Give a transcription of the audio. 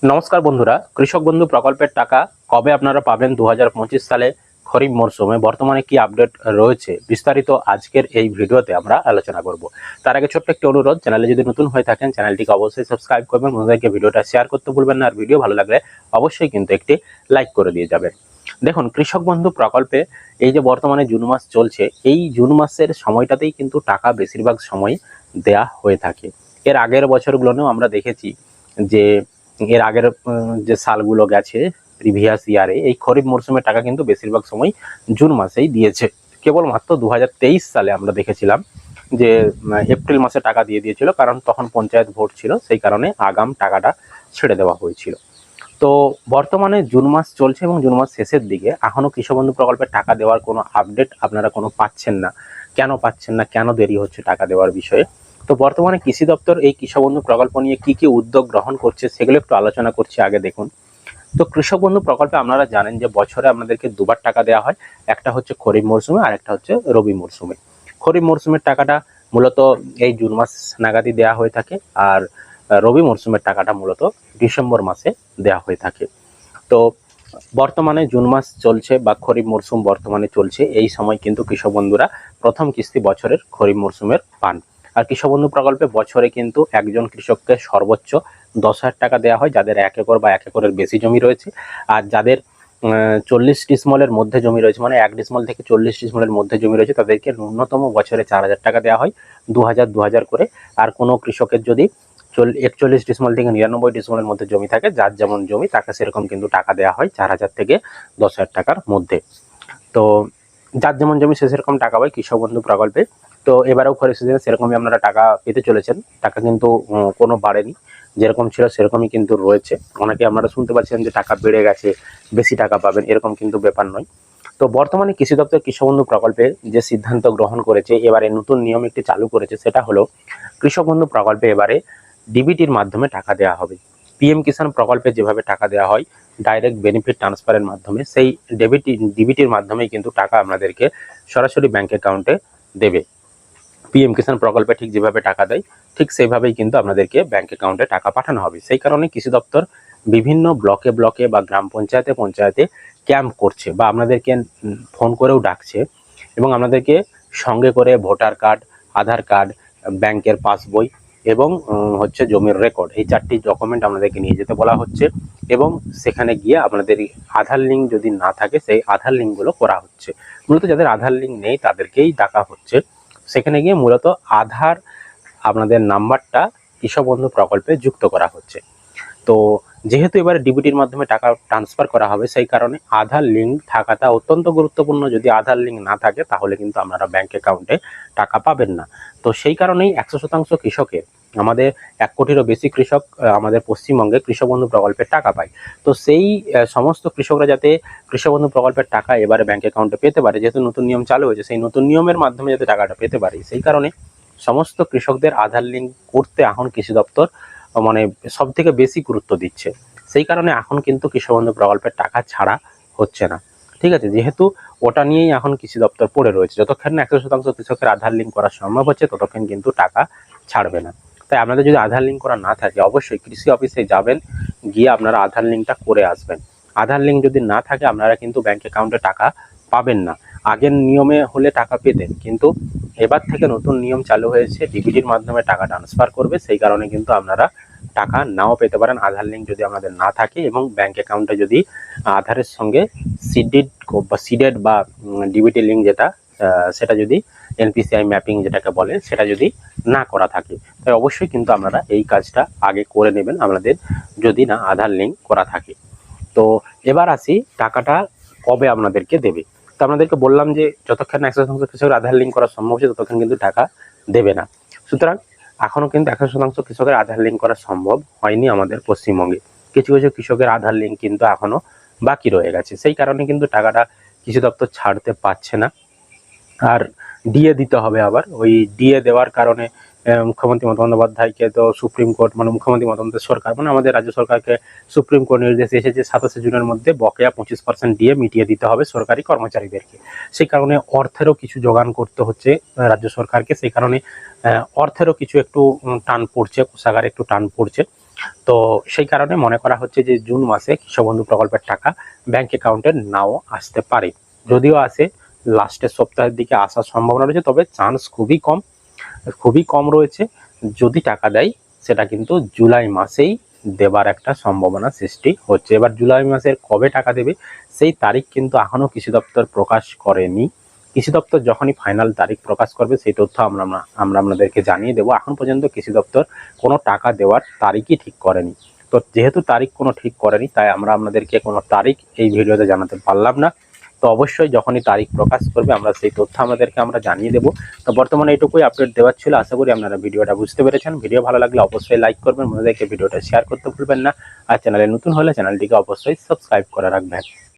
নমস্কার বন্ধুরা, কৃষক বন্ধু প্রকল্পের টাকা কবে আপনারা পাবেন 2025 সালে খরিফ মরশুমে বর্তমানে কি আপডেট রয়েছে বিস্তারিত আজকের এই ভিডিওতে আমরা আলোচনা করব। তার আগে ছোট্ট একটি অনুরোধ, চ্যানেলে যদি নতুন হয়ে থাকেন চ্যানেলটিকে অবশ্যই সাবস্ক্রাইব করবেন, বন্ধুদেরকে ভিডিওটা শেয়ার করতে ভুলবেন না, আর ভিডিও ভালো লাগলে অবশ্যই কিন্তু একটি লাইক করে দিয়ে যাবেন। দেখুন, কৃষক বন্ধু প্রকল্পে এই যে বর্তমানে জুন মাস চলছে, এই জুন মাসের সময়টাতেই কিন্তু টাকা বেশিরভাগ সময় দেয়া হয়ে থাকে। এর আগের বছরগুলোতেও আমরা দেখেছি যে এর আগের যে সালগুলো গেছে প্রিভিয়াস ইয়ারে এই খরিফ মরশুমের টাকা কিন্তু বেশিরভাগ সময় জুন মাসেই দিয়েছে। কেবলমাত্র 2023 সালে আমরা দেখেছিলাম যে এপ্রিল মাসে টাকা দিয়ে দিয়েছিল, কারণ তখন পঞ্চায়েত ভোট ছিল, সেই কারণে আগাম টাকাটা ছেড়ে দেওয়া হয়েছিল। তো বর্তমানে জুন মাস চলছে এবং জুন মাস শেষের দিকে এখনো কৃষক বন্ধু প্রকল্পের টাকা দেওয়ার কোনো আপডেট আপনারা কোনো পাচ্ছেন না। কেন পাচ্ছেন না, কেন দেরি হচ্ছে টাকা দেওয়ার বিষয়ে? তো বর্তমানে কৃষি দপ্তর এই কৃষক বন্ধু প্রকল্প নিয়ে কি কি উদ্যোগ গ্রহণ করছে সেগুলো একটু আলোচনা করছি। আগে দেখুন, তো কৃষক বন্ধু প্রকল্পে আপনারা জানেন যে বছরে আপনাদেরকে দুবার টাকা দেওয়া হয়। একটা হচ্ছে খরিফ মরশুমে আর একটা হচ্ছে রবি মরশুমে। খরিফ মরশুমের টাকাটা মূলত এই জুন মাস নাগাদই দেওয়া হয়ে থাকে, আর রবি মরশুমের টাকাটা মূলত ডিসেম্বর মাসে দেওয়া হয়ে থাকে। তো বর্তমানে জুন মাস চলছে বা খরিফ মরশুম বর্তমানে চলছে, এই সময় কিন্তু কৃষক বন্ধুরা প্রথম কিস্তি বছরের খরিফ মরশুমের পান। আর কৃষক বন্ধু প্রকল্পে বছরে কিন্তু একজন কৃষককে সর্বোচ্চ 10,000 টাকা দেওয়া হয় যাদের 1 একর বা 1 একরের বেশি জমি রয়েছে। আর যাদের 40 ডিসমলের মধ্যে জমি রয়েছে, মানে 1 ডিসমল থেকে 40 ডিসমলের মধ্যে জমি রয়েছে, তাদেরকে ন্যূনতম বছরে 4,000 টাকা দেওয়া হয়, 2,000 করে। আর কোনো কৃষকের যদি 41 ডিসমাল থেকে 99 ডিসমালের মধ্যে জমি থাকে, যার যেমন জমি তাকে সেরকম কিন্তু টাকা দেওয়া হয় 4,000 থেকে 10,000 টাকার মধ্যে। তো যার যেমন জমি সে সেরকম টাকা পায় কৃষক বন্ধু প্রকল্পে। তো এবারেও খরিফ সিজনে সেরকমই আপনারা টাকা পেতে চলেছেন। টাকা কিন্তু কোনো বাড়েনি, যেরকম ছিল সেরকমই কিন্তু রয়েছে। অনেকে আপনারা শুনতে পাচ্ছেন যে টাকা বেড়ে গেছে, বেশি টাকা পাবেন, এরকম কিন্তু ব্যাপার নয়। তো বর্তমানে কৃষি দপ্তর কৃষক বন্ধু প্রকল্পে যে সিদ্ধান্ত গ্রহণ করেছে, এবারে নতুন নিয়ম একটি চালু করেছে, সেটা হলো কৃষক বন্ধু প্রকল্পে এবারে ডিবিটির মাধ্যমে টাকা দেওয়া হবে। পিএম কিষাণ প্রকল্পে যেভাবে টাকা দেওয়া হয় ডাইরেক্ট বেনিফিট ট্রান্সফারের মাধ্যমে, সেই ডিবিটির মাধ্যমেই কিন্তু টাকা আপনাদেরকে সরাসরি ব্যাংক অ্যাকাউন্টে দেবে। পিএম কিষাণ প্রকল্পে ঠিক যেভাবে টাকা দেয় ঠিক সেইভাবেই কিন্তু আপনাদেরকে ব্যাংক অ্যাকাউন্টে টাকা পাঠানো হবে। সেই কারণে কৃষি দপ্তর বিভিন্ন ব্লকে ব্লকে বা গ্রাম পঞ্চায়েতে পঞ্চায়েতে ক্যাম্প করছে বা আপনাদেরকে ফোন করেও ডাকছে, এবং আপনাদেরকে সঙ্গে করে ভোটার কার্ড, আধার কার্ড, ব্যাংকের পাসবই এবং হচ্ছে জমির রেকর্ড, এই 4টি ডকুমেন্ট আপনাদেরকে নিয়ে যেতে বলা হচ্ছে। এবং সেখানে গিয়ে আপনাদের আধার লিঙ্ক যদি না থাকে সেই আধার লিঙ্কগুলো করা হচ্ছে। মূলত যাদের আধার লিঙ্ক নেই তাদেরকেই ডাকা হচ্ছে। সেখানে গিয়ে মূলত আধার আপনাদের নাম্বারটা কৃষক বন্ধু প্রকল্পে যুক্ত করা হচ্ছে। তো যেহেতু এবারে ডিবিটির মাধ্যমে টাকা ট্রান্সফার করা হবে, সেই কারণে আধার লিঙ্ক থাকাটা অত্যন্ত গুরুত্বপূর্ণ। যদি আধার লিঙ্ক না থাকে তাহলে কিন্তু আপনারা ব্যাংক অ্যাকাউন্টে টাকা পাবেন না। তো সেই কারণেই 100% কৃষকের, আমাদের 1 কোটিরও বেশি কৃষক আমাদের পশ্চিমবঙ্গে কৃষক বন্ধু প্রকল্পের টাকা পায়। তো সেই সমস্ত কৃষকরা যাতে কৃষক বন্ধু প্রকল্পের টাকা এবারে ব্যাংক অ্যাকাউন্টে পেতে পারে, যেহেতু নতুন নিয়ম চালু হয়েছে, সেই নতুন নিয়মের মাধ্যমে যাতে টাকাটা পেতে পারে, সেই কারণে সমস্ত কৃষকদের আধার লিঙ্ক করতে এখন কৃষি দপ্তর মানে সব থেকে বেশি গুরুত্ব দিচ্ছে। সেই কারণে এখন কিন্তু কৃষক বন্ধু প্রকল্পের টাকা ছাড়া হচ্ছে না। ঠিক আছে, যেহেতু ওটা নিয়েই এখন কৃষি দপ্তর পড়ে রয়েছে, যতক্ষণ না 100% কৃষকের আধার লিঙ্ক করা সম্ভব হচ্ছে ততক্ষণ কিন্তু টাকা ছাড়বে না। তাই আপনাদের যদি আধার লিঙ্ক করা না থাকে অবশ্যই কৃষি অফিসে যাবেন, গিয়ে আপনারা আধার লিঙ্কটা করে আসবেন। আধার লিঙ্ক যদি না থাকে আপনারা কিন্তু ব্যাংক অ্যাকাউন্টে টাকা পাবেন না। আগের নিয়মে হলে টাকা পেতেন, কিন্তু এবার থেকে নতুন নিয়ম চালু হয়েছে, ডিবিটির মাধ্যমে টাকা ট্রান্সফার করবে, সেই কারণে কিন্তু আপনারা টাকা নাও পেতে পারেন আধার লিঙ্ক যদি আপনাদের না থাকে, এবং ব্যাংক অ্যাকাউন্টে যদি আধারের সঙ্গে সিডেড বা ডিবিটি লিঙ্ক যেটা সেটা যদি এনপিসিআই ম্যাপিং যেটাকে বলে সেটা যদি না করা থাকে, তাই অবশ্যই কিন্তু আপনারা এই কাজটা আগে করে নেবেন আপনাদের যদি না আধার লিঙ্ক করা থাকে। তো এবার আসি টাকাটা কবে আপনাদেরকে দেবে। তো আপনাদেরকে বললাম যে যতক্ষণ 100% কৃষকের আধার লিঙ্ক করা সম্ভব হচ্ছে ততক্ষণ কিন্তু টাকা দেবে না। সুতরাং এখনো কিন্তু 100% কৃষকের আধার লিঙ্ক করা সম্ভব হয়নি আমাদের পশ্চিমবঙ্গে। কিছু কিছু কৃষকের আধার লিঙ্ক কিন্তু এখনো বাকি রয়ে গেছে, সেই কারণে কিন্তু টাকাটা কৃষি দপ্তর ছাড়তে পারছে না। আর ডিএ দিতে হবে, আবার ওই ডিএ দেওয়ার কারণে মুখ্যমন্ত্রী মমতা বন্দ্যোপাধ্যায়কে তো সুপ্রিম কোর্ট, মানে মুখ্যমন্ত্রী মমতা সরকার, মানে আমাদের রাজ্য সরকারকে সুপ্রিম কোর্ট নির্দেশ এসেছে 27শে জুনের মধ্যে বকেয়া 25% ডিএ মিটিয়ে দিতে হবে সরকারি কর্মচারীদেরকে। সেই কারণে অর্থেরও কিছু যোগান করতে হচ্ছে রাজ্য সরকারকে। সেই কারণে অর্থেরও কিছু একটু টান পড়ছে, কোষাগারে একটু টান পড়ছে। তো সেই কারণে মনে করা হচ্ছে যে জুন মাসে কৃষক বন্ধু প্রকল্পের টাকা ব্যাংক অ্যাকাউন্টে নাও আসতে পারে। যদিও আসে লাস্টের সপ্তাহের দিকে আসার সম্ভাবনা রয়েছে, তবে চান্স খুবই কম রয়েছে। যদি টাকা দেয় সেটা কিন্তু জুলাই মাসেই দেবার একটা সম্ভাবনা সৃষ্টি হচ্ছে। এবার জুলাই মাসের কবে টাকা দেবে সেই তারিখ কিন্তু এখনো কৃষি দপ্তর প্রকাশ করেনি। কৃষি দপ্তর যখনই ফাইনাল তারিখ প্রকাশ করবে সেই তথ্য আমরা আপনাদেরকে জানিয়ে দেবো। এখন পর্যন্ত কৃষি দপ্তর কোনো টাকা দেওয়ার তারিখই ঠিক করেনি। তো যেহেতু তারিখ কোনো ঠিক করেনি, তাই আমরা আপনাদেরকে কোনো তারিখ এই ভিডিওতে জানাতে পারলাম না। তো অবশ্যই যখনই তারিখ প্রকাশ করবে আমরা সেই তথ্য আমরা জানিয়ে দেবো। তো বর্তমানে এটুকুই আপডেট দেওয়ার ছিল। আশা করি আপনারা ভিডিওটা বুঝতে পেরেছেন। ভিডিও ভালো লাগলে অবশ্যই লাইক করবেন, বন্ধুদেরকে ভিডিওটা শেয়ার করতে ভুলবেন না। আর চ্যানেলে নতুন হলে চ্যানেলটিকে অবশ্যই সাবস্ক্রাইব করে রাখবেন।